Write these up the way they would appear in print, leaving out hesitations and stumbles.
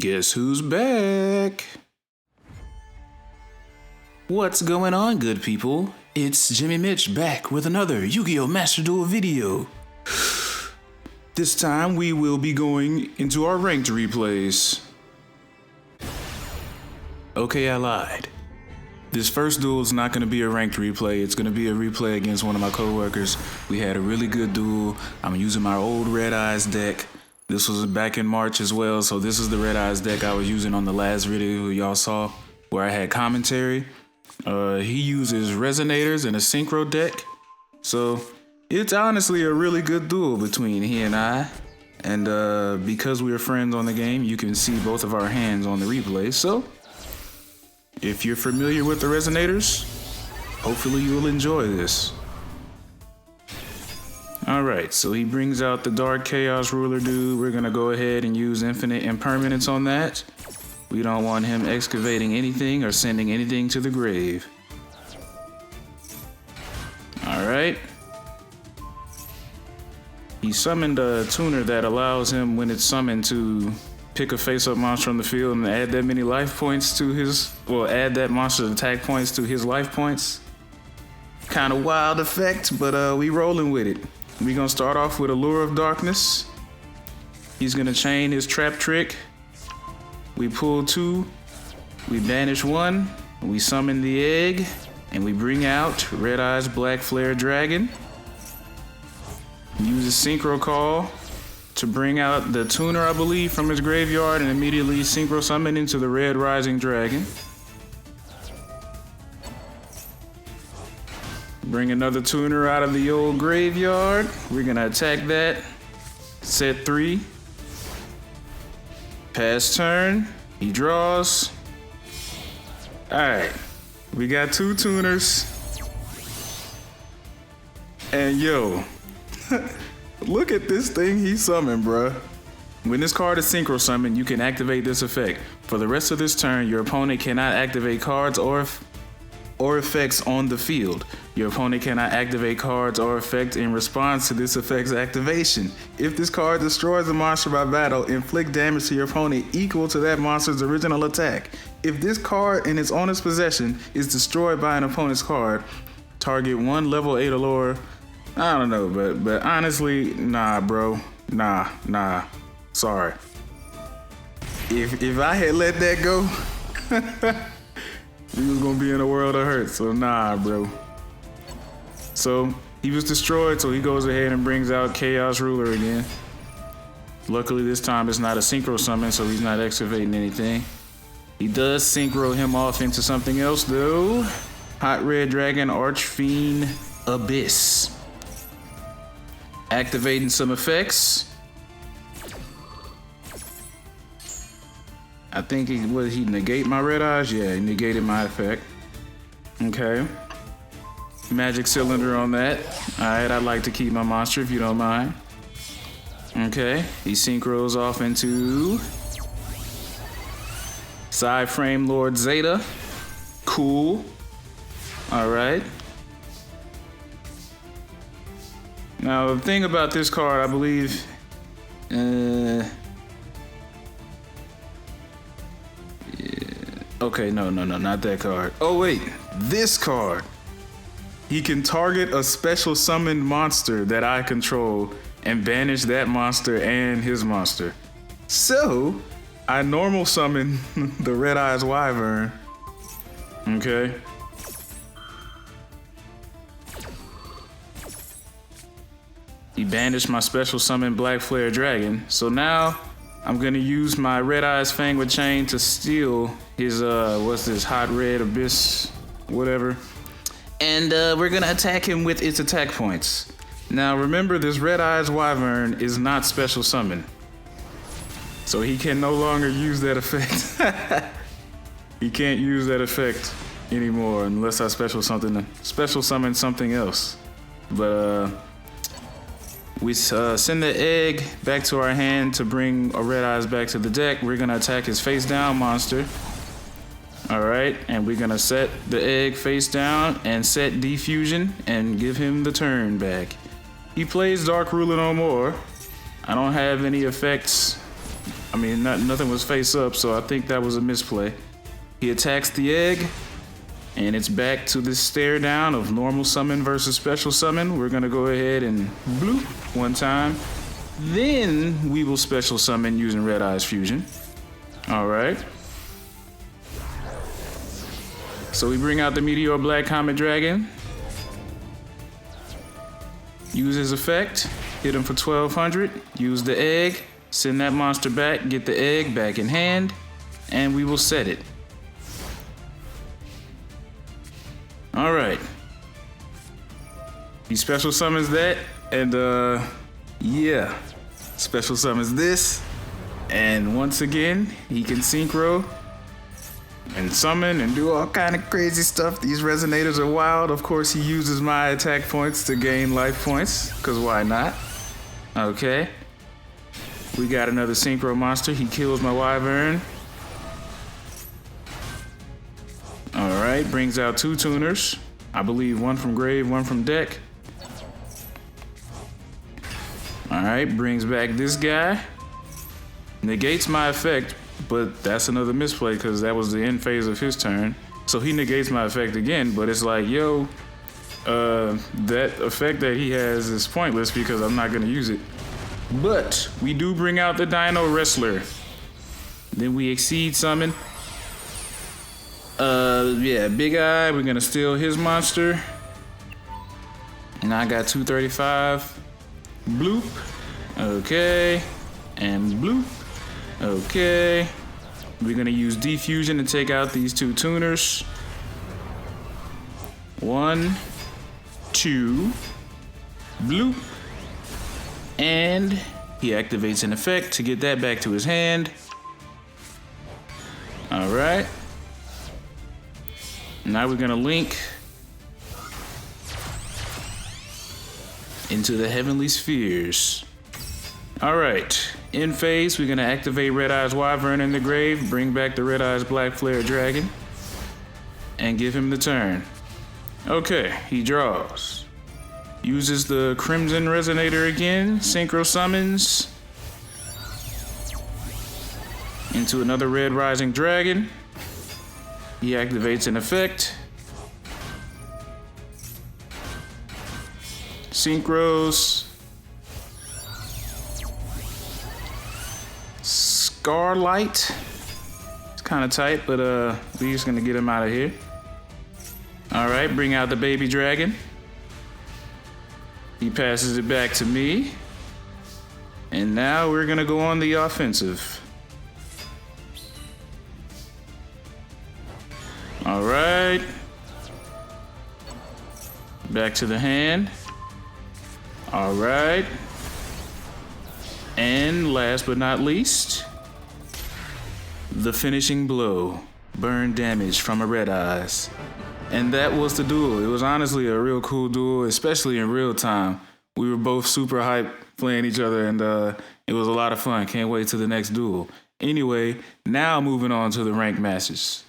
Guess who's back? What's going on, good people? It's Jimmy Mitch back with another Yu-Gi-Oh! Master Duel video. This time we will be going into our ranked replays. Okay, I lied. This first duel is not going to be a ranked replay. It's going to be a replay against one of my coworkers. We had a really good duel. I'm using my old Red Eyes deck. This was back in March as well, so this is the Red Eyes deck I was using on the last video y'all saw where I had commentary. He uses Resonators and a Synchro deck. So it's honestly a really good duel between he and I. And because we're friends on the game, you can see both of our hands on the replay. So if you're familiar with the Resonators, hopefully you'll enjoy this. Alright, so he brings out the Dark Chaos Ruler dude. We're gonna go ahead and use Infinite Impermanence on that. We don't want him excavating anything or sending anything to the grave. Alright. He summoned a tuner that allows him, when it's summoned, to pick a face-up monster on the field and add that many life points to his, well, add that monster's attack points to his life points. Kind of wild effect, but we rolling with it. We're gonna start off with Allure of Darkness. He's gonna chain his trap trick. We pull 2, we banish 1, we summon the egg, and we bring out Red Eyes Black Flare Dragon. Use a Synchro Call to bring out the tuner, I believe, from his graveyard and immediately Synchro Summon into the Red Rising Dragon. Bring another tuner out of the old graveyard. We're gonna attack that. Set 3. Pass turn. He draws. Alright. We got 2 tuners. And yo, look at this thing he summoned, bruh. When this card is Synchro Summoned, you can activate this effect. For the rest of this turn, your opponent cannot activate cards or effects on the field. Your opponent cannot activate cards or effects in response to this effect's activation. If this card destroys a monster by battle, inflict damage to your opponent equal to that monster's original attack. If this card in its owner's possession is destroyed by an opponent's card, target 1 level 8 Allure. I don't know, but honestly, nah, bro. Nah. Sorry. If I had let that go, we was gonna be in a world of hurt, so nah, bro. So he was destroyed, so he goes ahead and brings out Chaos Ruler again. Luckily this time it's not a Synchro Summon, so he's not excavating anything. He does Synchro him off into something else though. Hot Red Dragon Archfiend Abyss. Activating some effects. I think he negate my Red Eyes? Yeah, he negated my effect. Okay. Magic Cylinder on that. Alright, I'd like to keep my monster if you don't mind. Okay, he synchros off into Side Frame Lord Zeta. Cool. Alright. Now, the thing about this card, I believe, okay, no, not that card. Oh wait, this card. He can target a special summoned monster that I control and banish that monster and his monster. So, I normal summon the Red Eyes Wyvern. Okay. He banished my special summon Black Flare Dragon. So now I'm gonna use my Red Eyes Fang with Chain to steal his what's this, Hot Red Abyss, whatever. And we're gonna attack him with its attack points. Now remember, this Red Eyes Wyvern is not special summon, so he can no longer use that effect. He can't use that effect anymore unless I special summon something else. But we send the egg back to our hand to bring a Red Eyes back to the deck. We're gonna attack his face down monster. Alright, and we're gonna set the egg face down and set Defusion and give him the turn back. He plays Dark Ruler no more. I don't have any effects I mean, nothing was face up, so I think that was a misplay. He attacks the egg, and it's back to this stare down of normal summon versus special summon. We're gonna go ahead and bloop one time. Then we will special summon using Red Eyes Fusion. All right. So we bring out the Meteor Black Comet Dragon. Use his effect, hit him for 1200, use the egg, send that monster back, get the egg back in hand, and we will set it. All right. He special summons that, and yeah, special summons this, and once again, he can synchro and summon and do all kind of crazy stuff. These Resonators are wild. Of course, he uses my attack points to gain life points, because why not? Okay. We got another synchro monster. He kills my Wyvern. All right, brings out 2 tuners. I believe 1 from grave, 1 from deck. All right, brings back this guy. Negates my effect, but that's another misplay because that was the end phase of his turn. So he negates my effect again, but it's like, yo, that effect that he has is pointless because I'm not gonna use it. But we do bring out the Dino Wrestler. Then we exceed summon. Yeah, Big Eye, we're gonna steal his monster. And I got 235. Bloop. Okay. And bloop. Okay. We're gonna use Defusion to take out these 2 tuners. 1, 2. Bloop. And he activates an effect to get that back to his hand. All right. Now we're gonna link into the Heavenly Spheres. All right, in phase, we're gonna activate Red Eyes Wyvern in the grave, bring back the Red Eyes Black Flare Dragon, and give him the turn. Okay, he draws. Uses the Crimson Resonator again, synchro summons into another Red Rising Dragon. He activates an effect. Synchros. Scarlight. It's kind of tight, but we're just gonna get him out of here. All right, bring out the baby dragon. He passes it back to me. And now we're gonna go on the offensive. All right. Back to the hand. All right. And last but not least, the finishing blow. Burn damage from a Red Eyes. And that was the duel. It was honestly a real cool duel, especially in real time. We were both super hyped playing each other, and it was a lot of fun. Can't wait to the next duel. Anyway, now moving on to the ranked matches.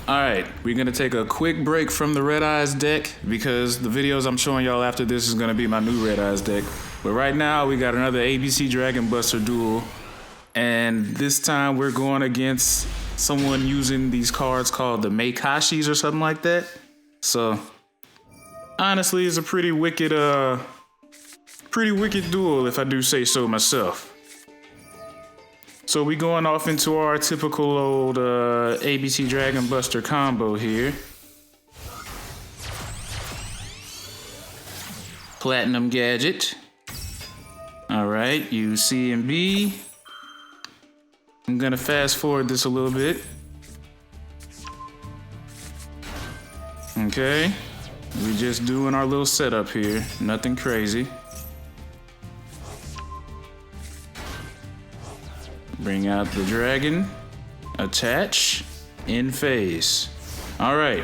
All right, we're gonna take a quick break from the Red Eyes deck because the videos I'm showing y'all after this is gonna be my new Red Eyes deck. But right now, we got another ABC Dragon Buster duel. And this time we're going against someone using these cards called the Maykashis or something like that. So, honestly, it's a pretty wicked duel if I do say so myself. So we going off into our typical old ABC Dragon Buster combo here. Platinum Gadget. All right, use C and B. I'm gonna fast forward this a little bit. Okay, we just doing our little setup here, nothing crazy. Bring out the dragon, attach, in phase. All right,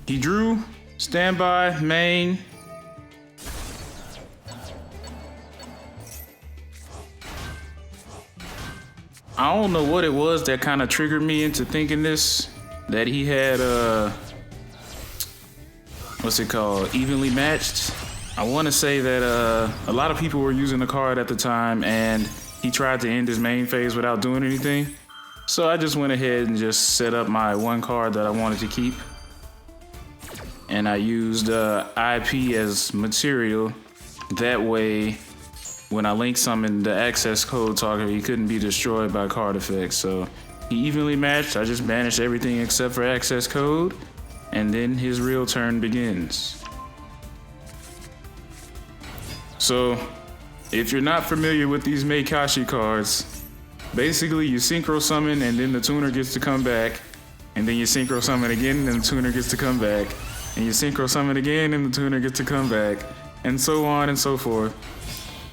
he drew, standby, main. I don't know what it was that kind of triggered me into thinking this, that he had, what's it called, evenly matched. I want to say that a lot of people were using the card at the time, and he tried to end his main phase without doing anything. So I just went ahead and just set up my one card that I wanted to keep. And I used IP as material. That way, when I link summon the access code talker, he couldn't be destroyed by card effects. So he evenly matched. I just banished everything except for access code. And then his real turn begins. So, if you're not familiar with these Maykashi cards, basically you synchro summon and then the tuner gets to come back, and then you synchro summon again and the tuner gets to come back, and you synchro summon again and the tuner gets to come back, and so on and so forth.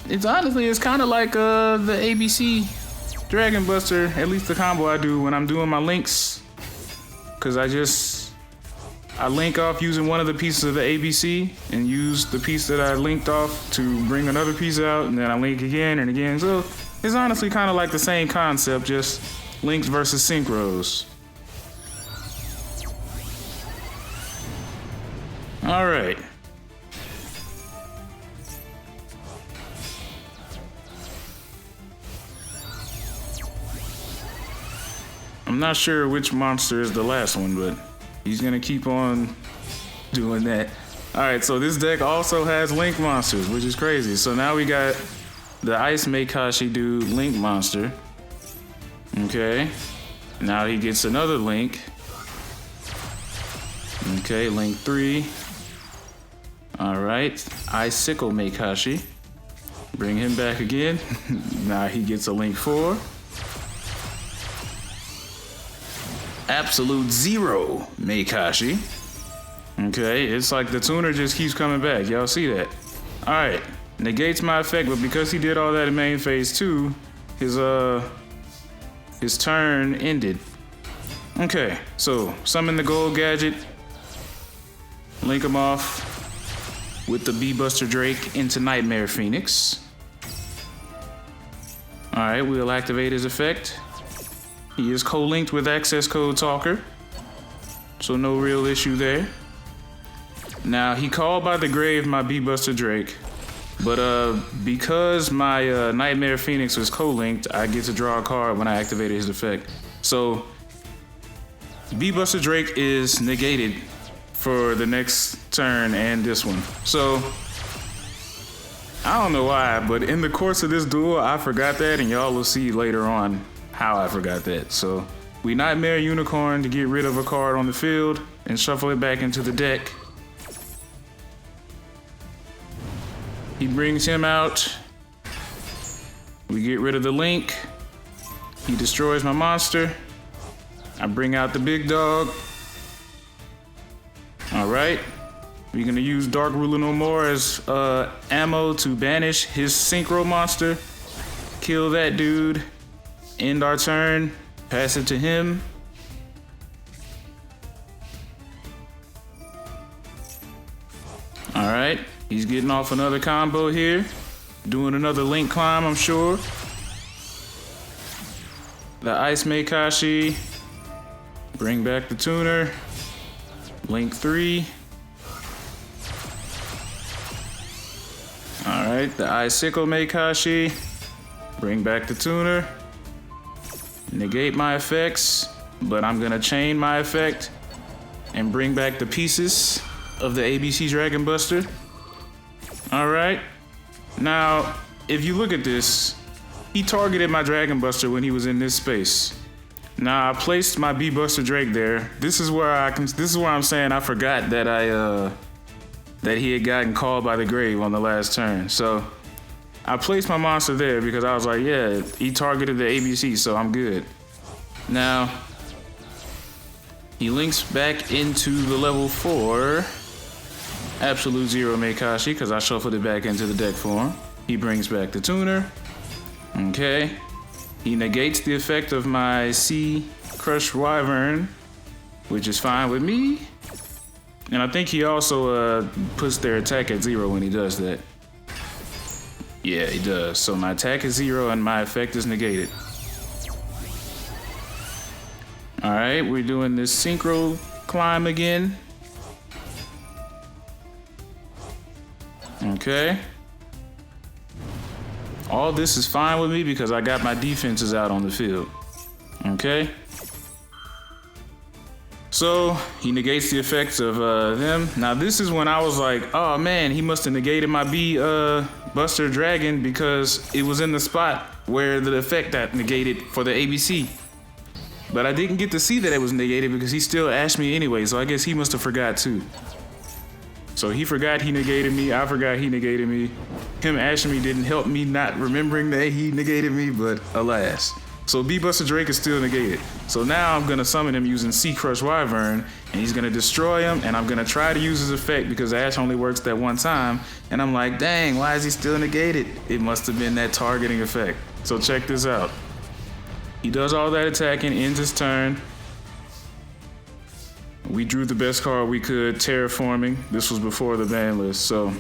It's kind of like the ABC Dragon Buster, at least the combo I do when I'm doing my links, because I link off using one of the pieces of the ABC and use the piece that I linked off to bring another piece out, and then I link again and again. So it's honestly kind of like the same concept, just links versus synchros. All right. I'm not sure which monster is the last one, but he's gonna keep on doing that. All right, so this deck also has Link monsters, which is crazy. So now we got the Ice Maykashi dude Link monster. Okay, now he gets another Link. Okay, Link 3. All right, Icicle Maykashi. Bring him back again. Now he gets a Link 4. Absolute Zero Maykashi. Okay, it's like the tuner just keeps coming back. Y'all see that? All right, negates my effect, but because he did all that in main phase 2, his turn ended. Okay, so summon the gold gadget, link him off with the B-Buster Drake into Nightmare Phoenix. All right, we'll activate his effect. He is co-linked with access code talker, so no real issue there. Now, he called by the grave my B-Buster Drake, but because my Nightmare Phoenix was co-linked, I get to draw a card when I activated his effect. So, B-Buster Drake is negated for the next turn and this one. So, I don't know why, but in the course of this duel, I forgot that, and y'all will see later on how I forgot that. So we Nightmare Unicorn to get rid of a card on the field and shuffle it back into the deck. He brings him out. We get rid of the Link. He destroys my monster. I bring out the big dog. All right. We're gonna use Dark Ruler No More as ammo to banish his synchro monster. Kill that dude. End our turn, pass it to him. All right, he's getting off another combo here. Doing another Link climb, I'm sure. The Ice Maykashi. Bring back the tuner. Link 3. All right, the Icicle Maykashi. Bring back the tuner. Negate my effects, but I'm gonna chain my effect and bring back the pieces of the ABC Dragon Buster. All right. Now, if you look at this, he targeted my Dragon Buster when he was in this space. Now I placed my B-Buster Drake there. This is where I'm saying I forgot that that he had gotten called by the grave on the last turn. So I placed my monster there because I was like, yeah, he targeted the ABC, so I'm good. Now, he links back into the level 4 Absolute Zero Maykashi because I shuffled it back into the deck for him. He brings back the tuner. Okay. He negates the effect of my Sea Crushed Wyvern, which is fine with me. And I think he also puts their attack at 0 when he does that. Yeah, he does. So my attack is 0 and my effect is negated. All right, we're doing this synchro climb again. Okay. All this is fine with me because I got my defenses out on the field. Okay? So he negates the effects of them. Now this is when I was like, oh man, he must have negated my Buster Dragon because it was in the spot where the effect got negated for the ABC. But I didn't get to see that it was negated because he still asked me anyway, so I guess he must have forgot too. So he forgot he negated me, I forgot he negated me. Him asking me didn't help me not remembering that he negated me, but alas. So B-Buster Drake is still negated. So now I'm gonna summon him using Sea Crush Wyvern, and he's gonna destroy him, and I'm gonna try to use his effect because Ash only works that one time. And I'm like, dang, why is he still negated? It must have been that targeting effect. So check this out. He does all that attacking, ends his turn. We drew the best card we could, Terraforming. This was before the ban list. So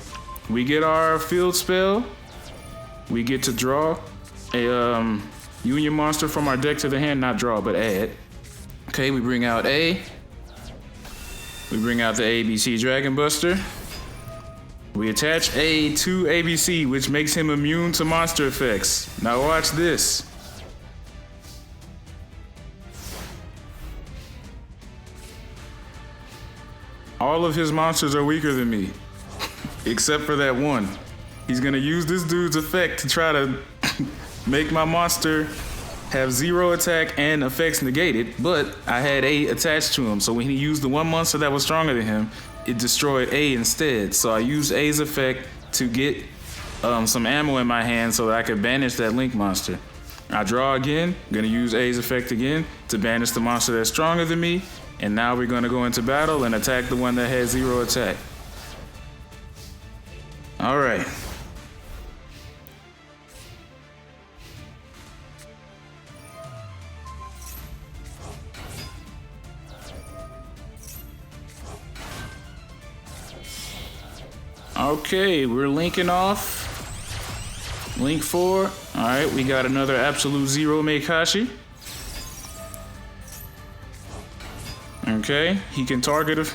we get our field spell. We get to draw a Union monster from our deck to the hand, not draw, but add. Okay, we bring out A. We bring out the ABC Dragon Buster. We attach A to ABC, which makes him immune to monster effects. Now watch this. All of his monsters are weaker than me, except for that one. He's gonna use this dude's effect to try to make my monster have 0 attack and effects negated, but I had A attached to him, so when he used the one monster that was stronger than him, it destroyed A instead. So I used A's effect to get some ammo in my hand so that I could banish that Link monster. I draw again, gonna use A's effect again to banish the monster that's stronger than me, and now we're gonna go into battle and attack the one that has 0 attack. All right. Okay, we're linking off. Link 4. All right, we got another absolute 0 Maykashi. Okay, he can target a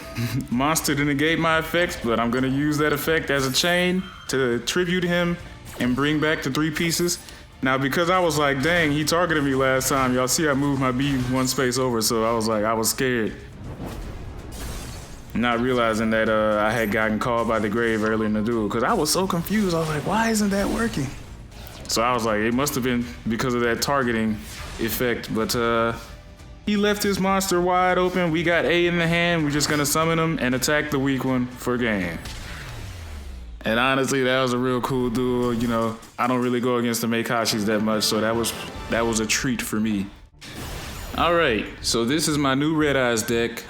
monster to negate my effects, but I'm gonna use that effect as a chain to tribute him and bring back the 3 pieces. Now, because I was like, dang, he targeted me last time. Y'all see I moved my B 1 space over, so I was like, I was scared. Not realizing that I had gotten called by the grave earlier in the duel, because I was so confused. I was like, why isn't that working? So I was like, it must have been because of that targeting effect, but he left his monster wide open. We got A in the hand. We're just gonna summon him and attack the weak one for game. And honestly, that was a real cool duel. You know, I don't really go against the Maykashis that much, so that was a treat for me. All right, so this is my new Red Eyes deck.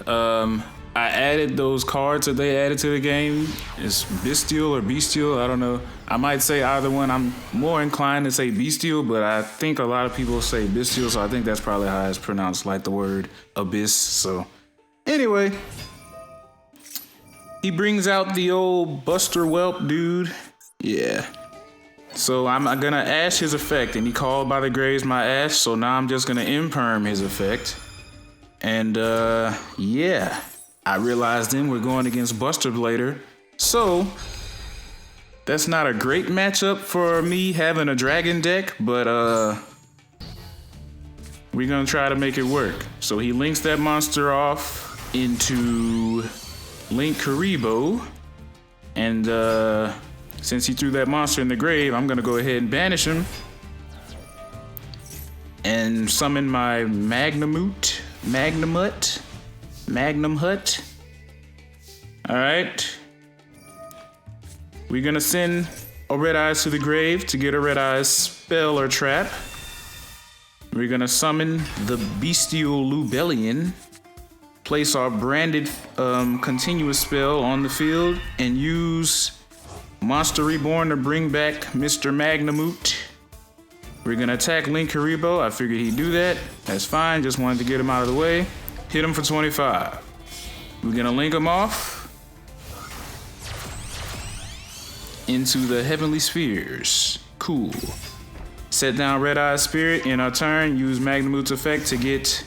I added those cards that they added to the game. It's Bystial or Bystial, I don't know. I might say either one. I'm more inclined to say Bystial, but I think a lot of people say Bystial, so I think that's probably how it's pronounced, like the word abyss. So anyway, he brings out the old Buster Whelp dude. Yeah. So I'm gonna Ash his effect, and he called by the graves my Ash, so now I'm just gonna imperm his effect. And yeah. I realized then we're going against Buster Blader, so that's not a great matchup for me having a dragon deck, but we're gonna try to make it work. So he links that monster off into Link Karibo, and since he threw that monster in the grave, I'm gonna go ahead and banish him and summon my Magnum Hut. All right. We're gonna send a Red Eyes to the grave to get a Red Eyes spell or trap. We're gonna summon the Bystial Lubellion, place our branded continuous spell on the field, and use Monster Reborn to bring back Mr. Magnamut. We're gonna attack Link Karibo. I figured he'd do that. That's fine, just wanted to get him out of the way. Hit him for 25. We're gonna link him off into the Heavenly Spheres. Cool. Set down Red Eye Spirit. In our turn, use Magnamut's effect to get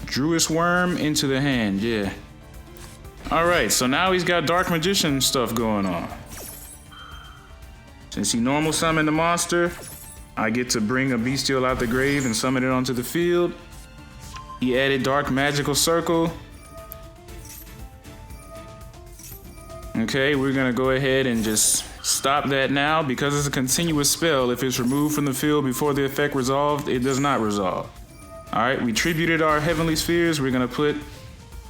Druid's Worm into the hand. Yeah. All right, so now he's got Dark Magician stuff going on. Since he normal summoned the monster, I get to bring a Bystial out the grave and summon it onto the field. He added Dark Magical Circle. Okay, we're gonna go ahead and just stop that now. Because it's a continuous spell, if it's removed from the field before the effect resolved, it does not resolve. All right, we tributed our Heavenly Spheres. We're gonna put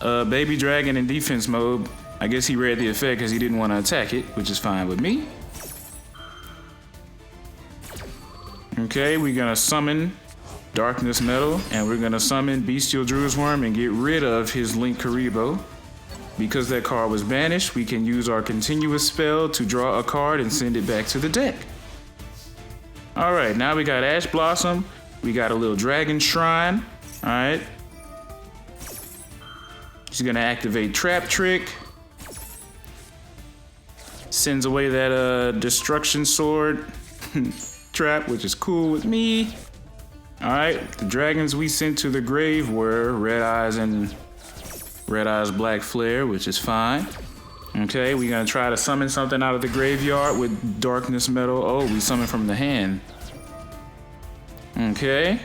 Baby Dragon in defense mode. I guess he read the effect because he didn't want to attack it, which is fine with me. Okay, we're gonna summon Darkness Metal, and we're gonna summon Bestial Druid's Worm and get rid of his Link Karibo. Because that card was banished, we can use our continuous spell to draw a card and send it back to the deck. All right, now we got Ash Blossom. We got a little Dragon Shrine. All right. She's gonna activate Trap Trick. Sends away that Destruction Sword trap, which is cool with me. All right, the dragons we sent to the grave were Red Eyes and Red Eyes Black Flare, which is fine. Okay, we're gonna try to summon something out of the graveyard with Darkness Metal. Oh, we summon from the hand. Okay.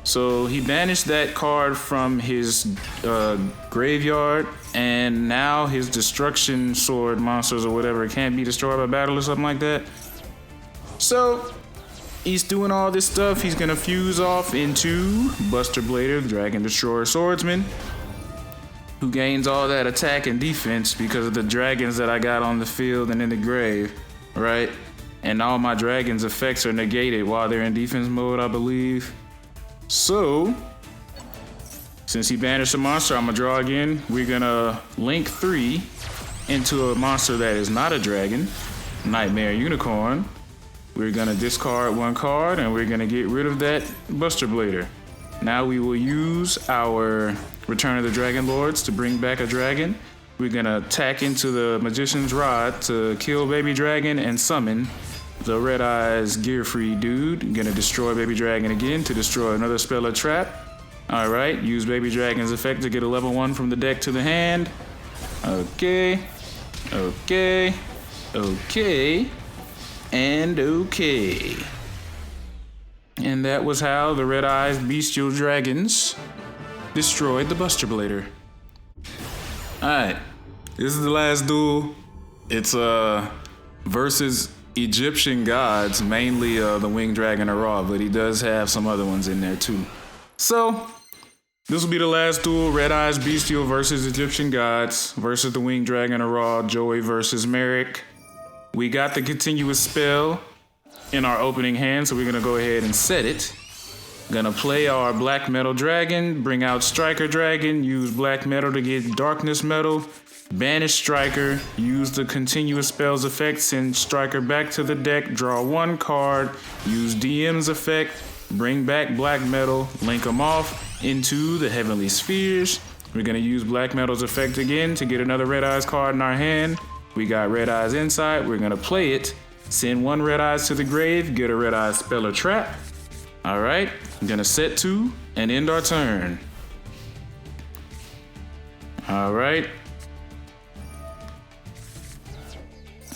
So he banished that card from his graveyard, and now his Destruction Sword monsters or whatever can't be destroyed by battle or something like that. So he's doing all this stuff. He's gonna fuse off into Buster Blader, the Dragon Destroyer Swordsman, who gains all that attack and defense because of the dragons that I got on the field and in the grave, right? And all my dragons' effects are negated while they're in defense mode, I believe. So, since he banished a monster, I'm gonna draw again. We're gonna link 3 into a monster that is not a dragon, Nightmare Unicorn. We're gonna discard 1 card and we're gonna get rid of that Buster Blader. Now we will use our Return of the Dragon Lords to bring back a dragon. We're gonna attack into the Magician's Rod to kill Baby Dragon and summon the Red Eyes Gear Free dude. Gonna destroy Baby Dragon again to destroy another spell or trap. All right, use Baby Dragon's effect to get a level 1 from the deck to the hand. Okay, okay, okay, and okay. And that was how the Red Eyes Bestial Dragons destroyed the Buster Blader. Alright, this is the last duel. It's versus Egyptian gods, mainly the Winged Dragon Ra, but he does have some other ones in there too. So, this will be the last duel. Red Eyes Bestial versus Egyptian gods versus the Winged Dragon Ra, Joey versus Marik. We got the continuous spell in our opening hand, so we're gonna go ahead and set it. Gonna play our Black Metal Dragon, bring out Striker Dragon, use Black Metal to get Darkness Metal, banish Striker, use the continuous spells effect, send Striker back to the deck, draw 1 card, use DM's effect, bring back Black Metal, link them off into the Heavenly Spheres. We're gonna use Black Metal's effect again to get another Red Eyes card in our hand. We got Red Eyes Insight, we're gonna play it, send 1 Red Eyes to the grave, get a Red Eyes spell or trap. All right, I'm gonna set 2 and end our turn. All right.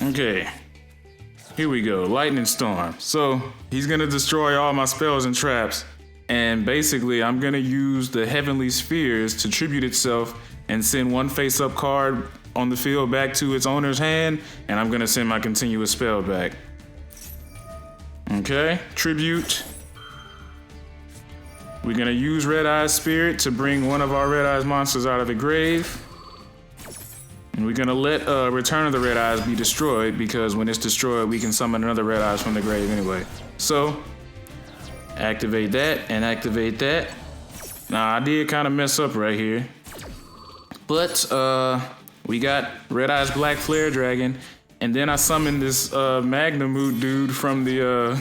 Okay, here we go, Lightning Storm. So he's gonna destroy all my spells and traps, and basically I'm gonna use the Heavenly Spheres to tribute itself and send 1 face-up card on the field back to its owner's hand, and I'm gonna send my continuous spell back. Okay, tribute. We're gonna use Red Eyes Spirit to bring 1 of our Red Eyes monsters out of the grave. And we're gonna let Return of the Red Eyes be destroyed, because when it's destroyed, we can summon another Red Eyes from the grave anyway. So, activate that and activate that. Now, I did kind of mess up right here. But, we got Red Eyes Black Flare Dragon, and then I summoned this Magnamoot dude from the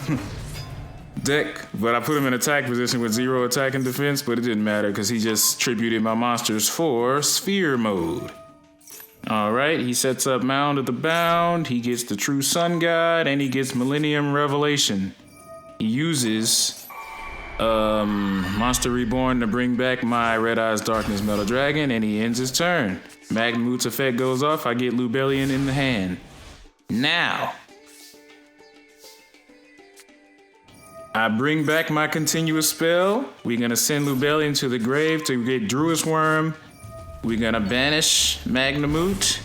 deck, but I put him in attack position with 0 attack and defense, but it didn't matter because he just tributed my monsters for Sphere mode. All right, he sets up Mound of the Bound, he gets the True Sun God, and he gets Millennium Revelation. He uses Monster Reborn to bring back my Red Eyes Darkness Metal Dragon, and he ends his turn. Magnamoot's effect goes off, I get Lubellion in the hand. Now, I bring back my continuous spell. We're gonna send Lubellion to the grave to get Druid's Worm. We're gonna banish Magnamut.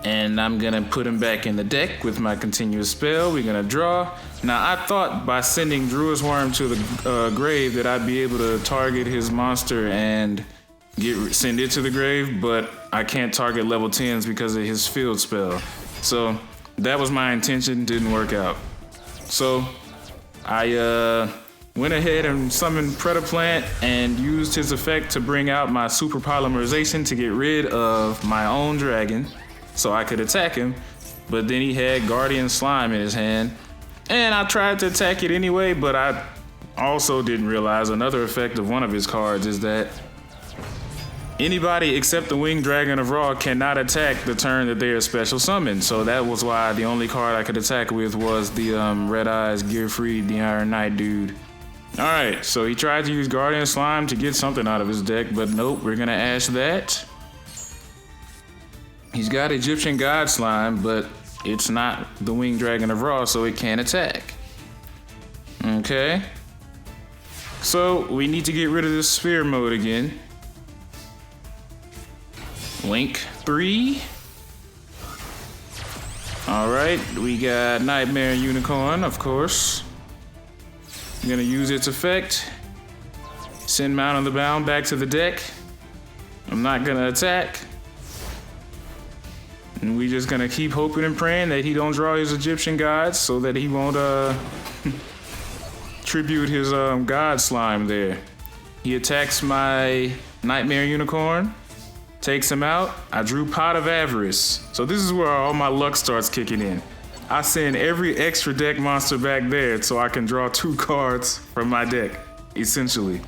And I'm gonna put him back in the deck with my continuous spell. We're gonna draw. Now I thought by sending Druid's Worm to the grave that I'd be able to target his monster and send it to the grave, but I can't target level 10s because of his field spell. So that was my intention, didn't work out. So I went ahead and summoned Predaplant and used his effect to bring out my super polymerization to get rid of my own dragon so I could attack him. But then he had Guardian Slime in his hand. And I tried to attack it anyway, but I also didn't realize another effect of one of his cards is that anybody except the Winged Dragon of Ra cannot attack the turn that they are special summoned. So that was why the only card I could attack with was the Red Eyes, Gearfried, the Iron Knight dude. Alright, so he tried to use Guardian Slime to get something out of his deck, but nope, we're gonna ash that. He's got Egyptian God Slime, but it's not the Winged Dragon of Ra, so it can't attack. Okay. So we need to get rid of this sphere mode again. Link 3. Alright, we got Nightmare Unicorn, of course. I'm gonna use its effect. Send Mount on the Bound back to the deck. I'm not gonna attack. And we just gonna keep hoping and praying that he don't draw his Egyptian gods so that he won't tribute his god slime there. He attacks my Nightmare Unicorn. Takes him out. I drew Pot of Avarice. So this is where all my luck starts kicking in. I send every extra deck monster back there so I can draw 2 cards from my deck, essentially.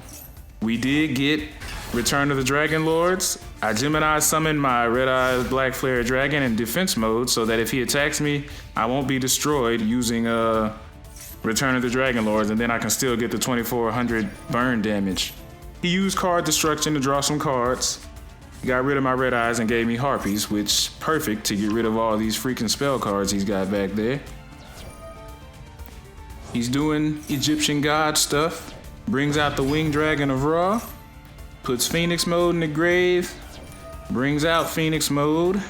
We did get Return of the Dragon Lords. I Gemini summon my Red Eyes Black Flare Dragon in defense mode so that if he attacks me, I won't be destroyed using Return of the Dragon Lords, and then I can still get the 2400 burn damage. He used card destruction to draw some cards. Got rid of my Red Eyes and gave me Harpies, which perfect to get rid of all these freaking spell cards he's got back there. He's doing Egyptian god stuff. Brings out the Winged Dragon of Ra. Puts Phoenix mode in the grave. Brings out Phoenix mode.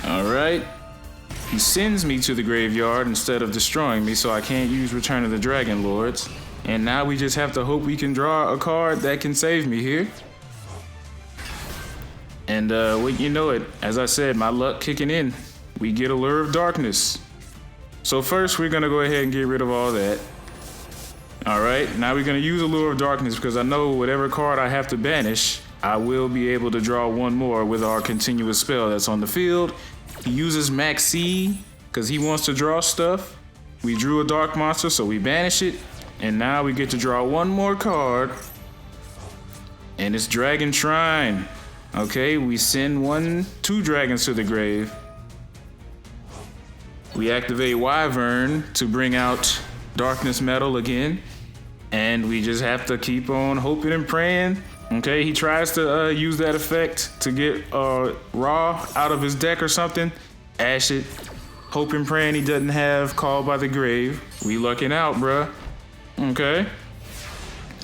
Alright. He sends me to the graveyard instead of destroying me, so I can't use Return of the Dragon Lords. And now we just have to hope we can draw a card that can save me here. And you know it, as I said, my luck kicking in. We get Allure of Darkness. So first we're gonna go ahead and get rid of all that. Alright, now we're gonna use Allure of Darkness because I know whatever card I have to banish, I will be able to draw one more with our continuous spell that's on the field. He uses Max C because he wants to draw stuff. We drew a dark monster, so we banish it. And now we get to draw one more card. And it's Dragon Shrine. Okay, we send 2 dragons to the grave. We activate Wyvern to bring out Darkness Metal again. And we just have to keep on hoping and praying. Okay, he tries to use that effect to get Ra out of his deck or something. Ash it. Hope and praying he doesn't have Called by the Grave. We lucking out, bruh. Okay.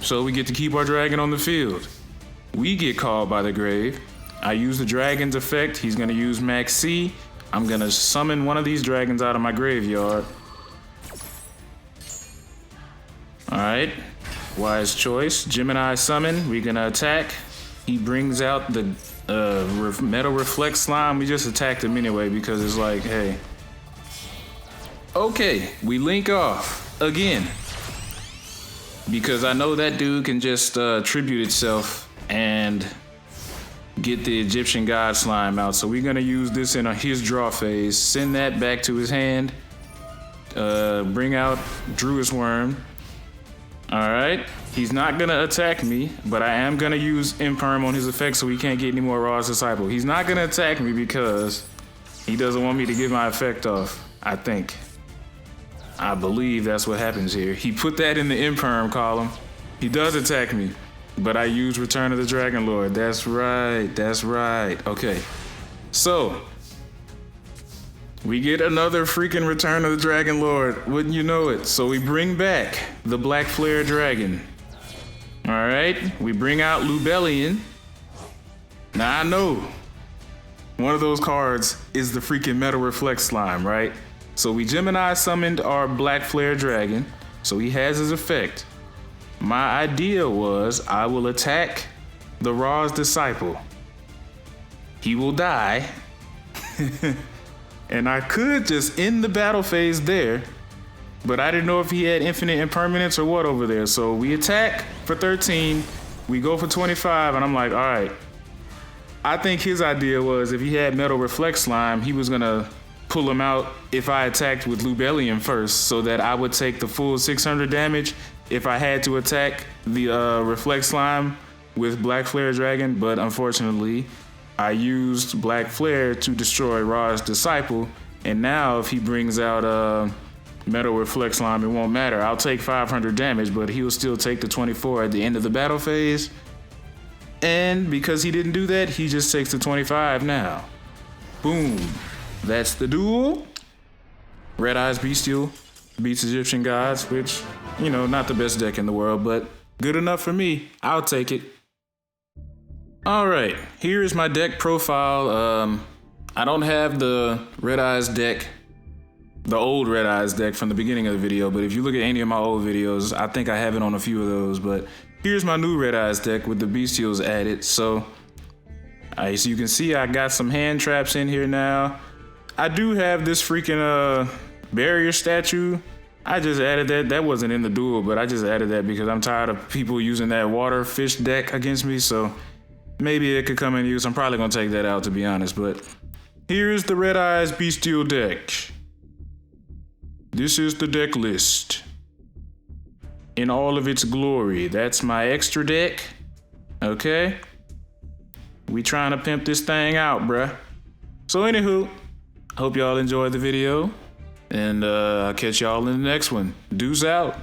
So we get to keep our dragon on the field. We get Called by the Grave. I use the dragon's effect. He's gonna use Max C. I'm gonna summon one of these dragons out of my graveyard. Alright. Wise choice. Gemini summon. We're gonna attack. He brings out the Metal Reflect Slime. We just attacked him anyway because it's like, hey. Okay, we link off again. Because I know that dude can just tribute itself and get the Egyptian God Slime out. So we're gonna use this in his draw phase. Send that back to his hand. Bring out Druid's Worm. Alright. He's not gonna attack me, but I am gonna use Imperm on his effect so he can't get any more Ra's Disciple. He's not gonna attack me because he doesn't want me to get my effect off, I think. I believe that's what happens here. He put that in the Imperm column. He does attack me, but I use Return of the Dragon Lord. That's right, that's right. Okay, so We get another freaking Return of the Dragon Lord. Wouldn't you know it? So we bring back the Black Flare Dragon. All right, we bring out Lubellion. Now I know one of those cards is the freaking Metal Reflect Slime, right? So we Gemini summoned our Black Flare Dragon, so he has his effect. My idea was I will attack the Ra's Disciple. He will die. And I could just end the battle phase there, but I didn't know if he had infinite impermanence or what over there. So we attack for 13, we go for 25, and I'm like, all right. I think his idea was if he had Metal Reflect Slime, he was gonna pull him out if I attacked with Lubellion first, so that I would take the full 600 damage if I had to attack the Reflect Slime with Black Flare Dragon, but unfortunately, I used Black Flare to destroy Ra's Disciple, and now if he brings out Metal Reflect Slime, it won't matter. I'll take 500 damage, but he'll still take the 24 at the end of the battle phase. And because he didn't do that, he just takes the 25 now. Boom. That's the duel. Red Eyes Bystial beats Egyptian Gods, which, you know, not the best deck in the world, but good enough for me. I'll take it. All right, here is my deck profile. I don't have the Red Eyes deck, the old Red Eyes deck from the beginning of the video, but if you look at any of my old videos, I think I have it on a few of those, but here's my new Red Eyes deck with the Bystials added. So as you can see, I got some hand traps in here now. I do have this freaking barrier statue. I just added that. That wasn't in the duel, but I just added that because I'm tired of people using that water fish deck against me, so maybe it could come in use. I'm probably gonna take that out, to be honest, but here is the Red Eyes Bystial deck. This is the deck list in all of its glory. That's my extra deck. Okay, we trying to pimp this thing out, bruh. So anywho, hope y'all enjoyed the video, and I'll catch y'all in the next one. Deuce out.